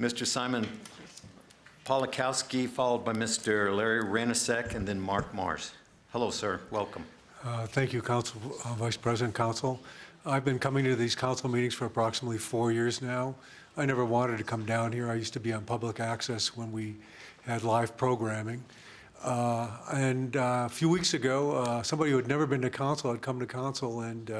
Mr. Simon Polakowski, followed by Mr. Larry Renasek, and then Mark Mars. Hello, sir. Welcome. Thank you, Council, Vice President, Council. I've been coming to these council meetings for approximately 4 years now. I never wanted to come down here. I used to be on public access when we had live programming. A few weeks ago, somebody who had never been to council had come to council and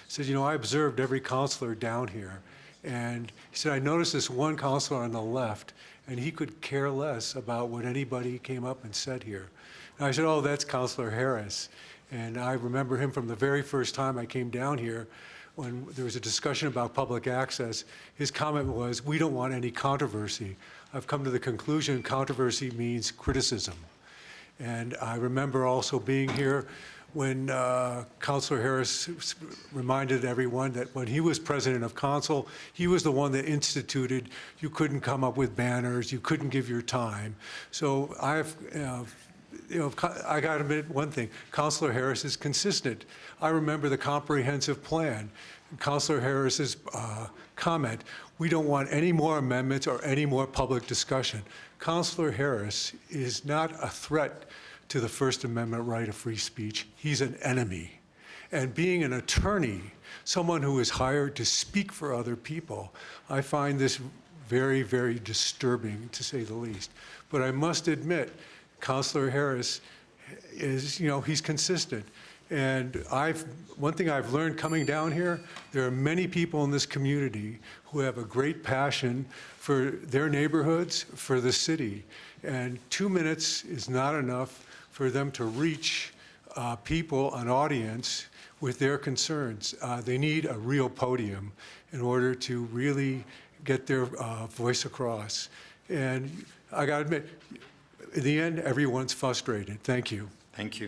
said, you know, I observed every councilor down here. And he said, I noticed this one councilor on the left, and he could care less about what anybody came up and said here. And I said, oh, that's Councillor Harris. And I remember him from the very first time I came down here when there was a discussion about public access. His comment was, we don't want any controversy. I've come to the conclusion controversy means criticism. And I remember also being here when Councillor Harris reminded everyone that when he was president of council, he was the one that instituted, you couldn't come up with banners, you couldn't give your time. So I've, I got to admit one thing, Councillor Harris is consistent. I remember the comprehensive plan. Councillor Harris's comment, we don't want any more amendments or any more public discussion. Councillor Harris is not a threat to the First Amendment right of free speech. He's an enemy. And being an attorney, someone who is hired to speak for other people, I find this very, very disturbing, to say the least. But I must admit, Councillor Harris is, you know, he's consistent. And one thing I've learned coming down here, there are many people in this community who have a great passion for their neighborhoods, for the city. And 2 minutes is not enough for them to reach people, an audience, with their concerns. They need a real podium in order to really get their voice across. And I gotta admit, in the end, everyone's frustrated. Thank you. Thank you.